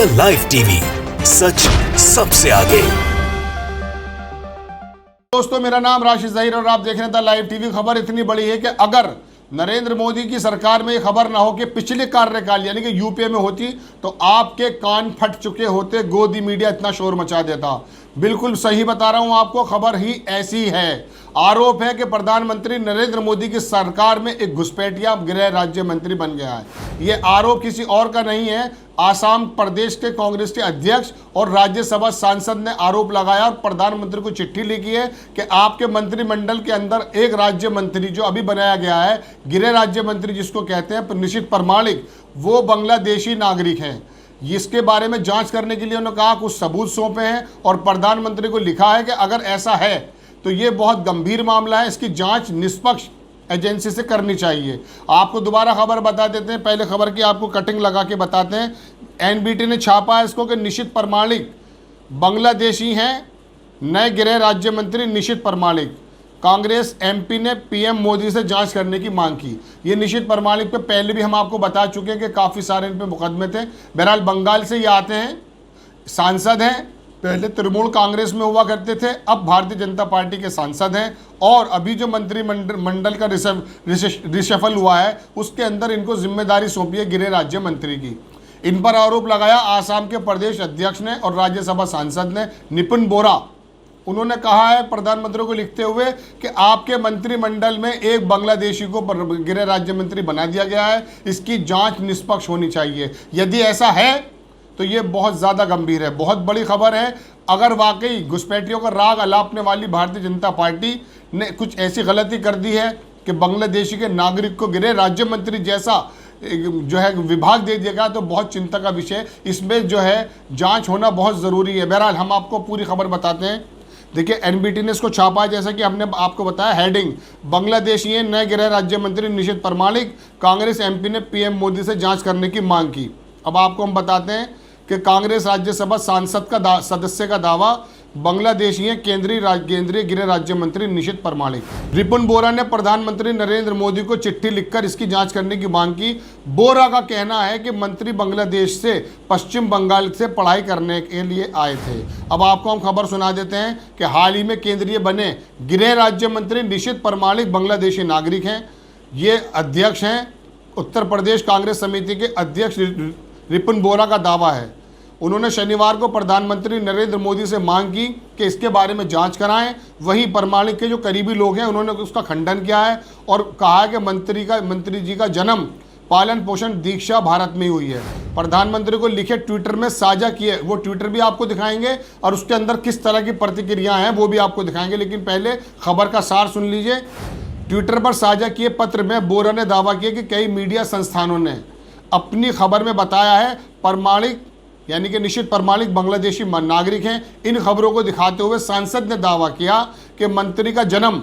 The live TV, सच सबसे आगे। दोस्तों, मेरा नाम राशिद ज़हीर और आप देख रहे हैं द लाइव टीवी। खबर इतनी बड़ी है कि अगर नरेंद्र मोदी की सरकार में ये खबर ना हो कि पिछले कार्यकाल यानी कि यूपीए में होती तो आपके कान फट चुके होते, गोदी मीडिया इतना शोर मचा देता। बिल्कुल सही बता रहा हूं आपको, खबर ही ऐसी है। आरोप है कि प्रधानमंत्री नरेंद्र मोदी की सरकार में एक घुसपैठिया गृह राज्य मंत्री बन गया है। ये आरोप किसी और का नहीं है, आसाम प्रदेश के कांग्रेस के अध्यक्ष और राज्यसभा सांसद ने आरोप लगाया और प्रधानमंत्री को चिट्ठी लिखी है कि आपके मंत्रिमंडल के अंदर एक राज्य मंत्री जो अभी बनाया गया है, गृह राज्य मंत्री जिसको कहते हैं निशित परमालिक, वो बांग्लादेशी नागरिक हैं। इसके बारे में जांच करने के लिए उन्होंने कहा कुछ सबूत सौंपे हैं और प्रधानमंत्री को लिखा है कि अगर ऐसा है तो ये बहुत गंभीर मामला है, इसकी जांच निष्पक्ष एजेंसी से करनी चाहिए। आपको दोबारा खबर बता देते हैं, पहले खबर की आपको कटिंग लगा के बताते हैं। एनबीटी ने छापा है इसको कि निशित परमालिक बांग्लादेशी हैं, नए गृह राज्य मंत्री निशित परमालिक। कांग्रेस एमपी ने पीएम मोदी से जांच करने की मांग की। ये निशित परमालिक पे पहले भी हम आपको बता चुके हैं कि काफ़ी सारे इन पे मुकदमे थे। बहरहाल बंगाल से ये आते हैं, सांसद हैं, पहले तृणमूल कांग्रेस में हुआ करते थे, अब भारतीय जनता पार्टी के सांसद हैं और अभी जो मंत्रिमंडल का रिशफल हुआ है उसके अंदर इनको जिम्मेदारी सौंपी है गृह राज्य मंत्री की। इन पर आरोप लगाया आसाम के प्रदेश अध्यक्ष ने और राज्यसभा सांसद ने, निपुन बोरा। उन्होंने कहा है प्रधानमंत्री को लिखते हुए कि आपके मंत्रिमंडल में एक बांग्लादेशी को गृह राज्य मंत्री बना दिया गया है, इसकी जांच निष्पक्ष होनी चाहिए। यदि ऐसा है तो ये बहुत ज़्यादा गंभीर है, बहुत बड़ी खबर है। अगर वाकई घुसपैठियों का राग अलापने वाली भारतीय जनता पार्टी ने कुछ ऐसी गलती कर दी है कि बांग्लादेशी के नागरिक को गृह राज्य मंत्री जैसा जो है विभाग दे दिया तो बहुत चिंता का विषय, इसमें जो है जांच होना बहुत ज़रूरी है। बहरहाल हम आपको पूरी खबर बताते हैं। देखिए, एनबीटी ने इसको छापा है, जैसा कि हमने आपको बताया। हेडिंग, बांग्लादेशी नए गृह राज्य मंत्री निशित परमालिक, कांग्रेस एमपी ने पीएम मोदी से जांच करने की मांग की। अब आपको हम बताते हैं कि कांग्रेस राज्यसभा सांसद का सदस्य का दावा, बांग्लादेशी केंद्रीय गृह राज्य मंत्री निशित परमालिक। रिपुन बोरा ने प्रधानमंत्री नरेंद्र मोदी को चिट्ठी लिखकर इसकी जांच करने की मांग की। बोरा का कहना है कि मंत्री बांग्लादेश से पश्चिम बंगाल से पढ़ाई करने के लिए आए थे। अब आपको हम खबर सुना देते हैं कि हाल ही में केंद्रीय बने गृह राज्य मंत्री निशित परमालिक बांग्लादेशी नागरिक हैं। ये अध्यक्ष हैं, उत्तर प्रदेश कांग्रेस समिति के अध्यक्ष रिपुन बोरा का दावा है। उन्होंने शनिवार को प्रधानमंत्री नरेंद्र मोदी से मांग की कि इसके बारे में जांच कराएं। वहीं परमालिक के जो करीबी लोग हैं उन्होंने उसका खंडन किया है और कहा है कि मंत्री जी का जन्म, पालन पोषण, दीक्षा भारत में हुई है। प्रधानमंत्री को लिखे ट्विटर में साझा किए, वो ट्विटर भी आपको दिखाएंगे और उसके अंदर किस तरह की प्रतिक्रियाएं हैं वो भी आपको दिखाएंगे, लेकिन पहले खबर का सार सुन लीजिए। ट्विटर पर साझा किए पत्र में बोरा ने दावा किया कि कई मीडिया संस्थानों ने अपनी खबर में बताया है परमालिक यानी कि निशित परमालिक बांग्लादेशी नागरिक हैं। इन खबरों को दिखाते हुए सांसद ने दावा किया कि मंत्री का जन्म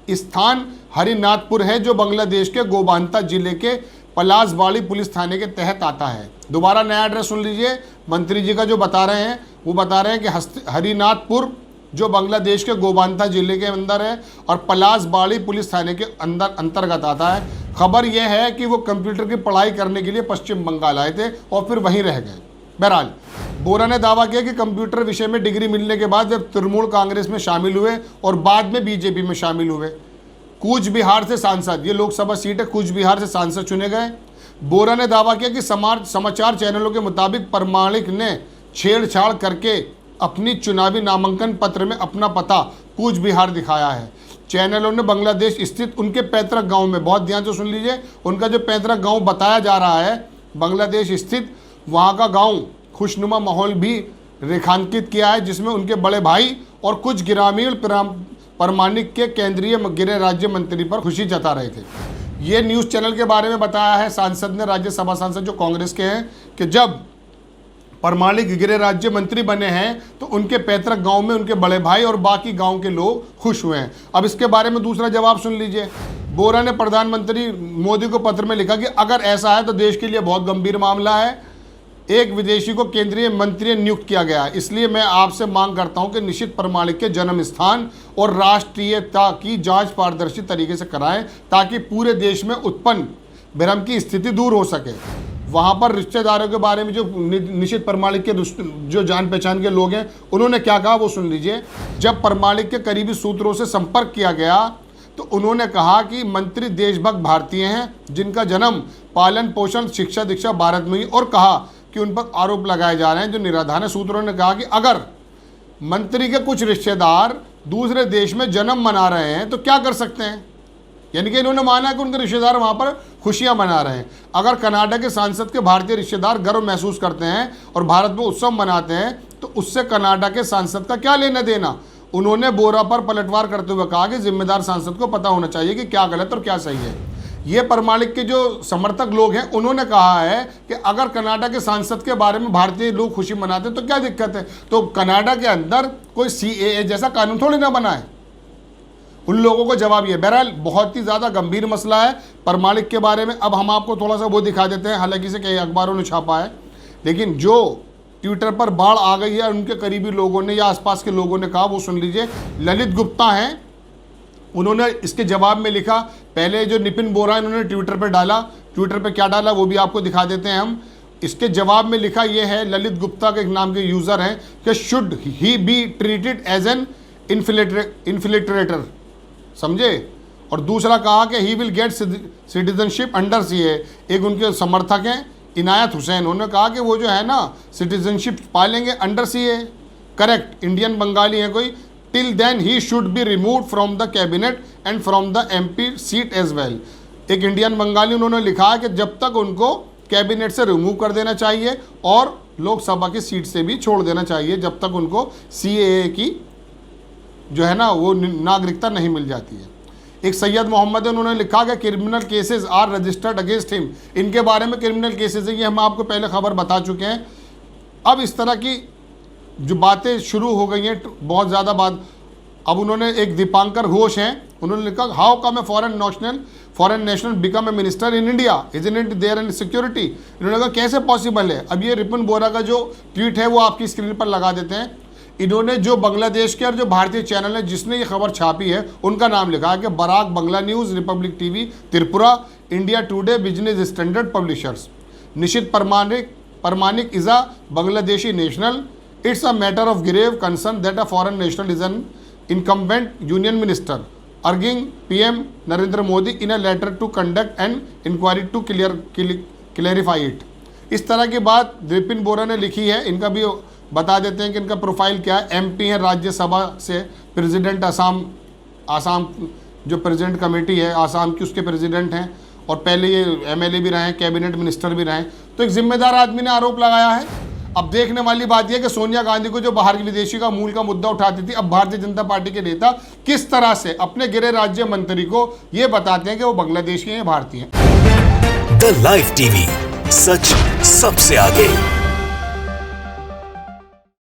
स्थान हरिनाथपुर है, जो बांग्लादेश के गोबांता जिले के पलासबाड़ी पुलिस थाने के तहत आता है। दोबारा नया एड्रेस सुन लीजिए। मंत्री जी का जो बता रहे हैं वो बता रहे हैं कि हरिनाथपुर जो बांग्लादेश के गोबांता जिले के अंदर है और पलासबाड़ी पुलिस थाने के अंतर्गत आता है। खबर यह है कि वो कंप्यूटर की पढ़ाई करने के लिए पश्चिम बंगाल आए थे और फिर वहीं रह गए। बहरहाल बोरा ने दावा किया कि कंप्यूटर विषय में डिग्री मिलने के बाद वे तृणमूल कांग्रेस में शामिल हुए और बाद में बीजेपी में शामिल हुए। कूच बिहार से सांसद, ये लोकसभा सीट है, कूच बिहार से सांसद चुने गए। बोरा ने दावा किया कि समाचार चैनलों के मुताबिक परमालिक ने छेड़छाड़ करके अपनी चुनावी नामांकन पत्र में अपना पता कूच बिहार दिखाया है। चैनलों ने बांग्लादेश स्थित उनके पैतृक गांव में, बहुत ध्यान से सुन लीजिए, उनका जो पैतृक गांव बताया जा रहा है बांग्लादेश स्थित, वहाँ का गांव खुशनुमा माहौल भी रेखांकित किया है, जिसमें उनके बड़े भाई और कुछ ग्रामीण परमालिक के केंद्रीय गृह राज्य मंत्री पर खुशी जता रहे थे। ये न्यूज़ चैनल के बारे में बताया है सांसद ने, राज्यसभा सांसद जो कांग्रेस के हैं, कि जब परमालिक गृह राज्य मंत्री बने हैं तो उनके पैतृक गांव में उनके बड़े भाई और बाकी गांव के लोग खुश हुए हैं। अब इसके बारे में दूसरा जवाब सुन लीजिए। बोरा ने प्रधानमंत्री मोदी को पत्र में लिखा कि अगर ऐसा है तो देश के लिए बहुत गंभीर मामला है। एक विदेशी को केंद्रीय मंत्री नियुक्त किया गया है, इसलिए मैं आपसे मांग करता हूं कि निशित परमालिक के जन्म स्थान और राष्ट्रीयता की जांच पारदर्शी तरीके से कराएं ताकि पूरे देश में उत्पन्न भ्रम की स्थिति दूर हो सके। वहाँ पर रिश्तेदारों के बारे में जो निशित परमाणिक के जो जान पहचान के लोग हैं उन्होंने क्या कहा वो सुन लीजिए। जब परमाणिक के करीबी सूत्रों से संपर्क किया गया तो उन्होंने कहा कि मंत्री देशभक्त भारतीय हैं जिनका जन्म, पालन पोषण, शिक्षा दीक्षा भारत में हुई, और कहा कि उन पर आरोप लगाए जा रहे हैं जो निराधार है। सूत्रों ने कहा कि अगर मंत्री के कुछ रिश्तेदार दूसरे देश में जन्म मना रहे हैं तो क्या कर सकते हैं, यानी कि इन्होंने माना कि उनके रिश्तेदार वहाँ पर खुशियाँ मना रहे हैं। अगर कनाडा के सांसद के भारतीय रिश्तेदार गर्व महसूस करते हैं और भारत में उत्सव मनाते हैं तो उससे कनाडा के सांसद का क्या लेना देना। उन्होंने बोरा पर पलटवार करते हुए कहा कि जिम्मेदार सांसद को पता होना चाहिए कि क्या गलत और क्या सही है। ये परमाणिक के जो समर्थक लोग हैं उन्होंने कहा है कि अगर कनाडा के सांसद के बारे में भारतीय लोग खुशी मनाते हैं तो क्या दिक्कत है। तो कनाडा के अंदर कोई CAA जैसा कानून थोड़ी ना बना है। उन लोगों को जवाब ये। बहरहाल बहुत ही ज़्यादा गंभीर मसला है परमाणिक के बारे में। अब हम आपको थोड़ा सा वो दिखा देते हैं, हालांकि इसे कई अखबारों ने छापा है, लेकिन जो ट्विटर पर बाढ़ आ गई है उनके करीबी लोगों ने या आसपास के लोगों ने कहा वो सुन लीजिए। ललित गुप्ता हैं, उन्होंने इसके जवाब में लिखा। पहले जो नितिन बोरा इन्होंने ट्विटर पर डाला, ट्विटर पर क्या डाला वो भी आपको दिखा देते हैं हम। इसके जवाब में लिखा ये है, ललित गुप्ता के एक नाम के यूज़र हैं, कि should he be treated as an infiltrator, समझे। और दूसरा कहा कि he will get citizenship under CAA। एक उनके समर्थक हैं इनायत हुसैन, उन्होंने कहा कि वो जो है ना सिटीजनशिप पालेंगे under CAA। Correct, Indian Bengali है कोई। Till then he should be removed from the cabinet and from the MP seat as well. एक इंडियन बंगाली उन्होंने लिखा है कि जब तक उनको कैबिनेट से रिमूव कर देना चाहिए और लोकसभा की सीट से भी छोड़ देना चाहिए जब तक उनको CAA की जो है ना वो नागरिकता नहीं मिल जाती है। एक सैयद मोहम्मद है, उन्होंने लिखा कि criminal cases are registered against him. इनके बारे में क्रिमिनल केसेस है, ये हम आपको पहले खबर बता चुके हैं। अब इस तरह की जो बातें शुरू हो गई हैं, बहुत ज़्यादा बात। अब उन्होंने एक दीपांकर घोष हैं, उन्होंने लिखा how come a foreign national become a minister in India, isn't it there and security. इन्होंने कहा कैसे पॉसिबल है। अब ये रिपुन बोरा का जो ट्वीट है वो आपकी स्क्रीन पर लगा देते हैं। इन्होंने जो बांग्लादेश के और जो भारतीय चैनल है जिसने ये खबर छापी है उनका नाम लिखा है कि Barak Bangla News, Republic TV Tripura, India Today, Business Standard publishers. Nisith Pramanik is a Bangladeshi national. It's a matter of grave concern that a foreign national is an incumbent union minister urging PM Narendra Modi in a letter to conduct an inquiry to clarify it. इस तरह की बात विपिन बोरा ने लिखी है। इनका भी बता देते हैं कि इनका प्रोफाइल क्या है। MP है राज्यसभा से, प्रेसिडेंट आसाम जो प्रेसिडेंट कमेटी है आसाम की उसके प्रेसिडेंट हैं, और पहले ये MLA भी रहे हैं, कैबिनेट मिनिस्टर भी रहे हैं। तो एक जिम्मेदार आदमी ने आरोप लगाया है। अब देखने वाली बात यह है कि सोनिया गांधी को जो बाहर की विदेशी का मूल का मुद्दा उठाती थी, अब भारतीय जनता पार्टी के नेता किस तरह से अपने गृह राज्य मंत्री को ये बताते हैं कि वो बांग्लादेशी हैं, भारतीय हैं। द लाइव TV, सच सबसे आगे।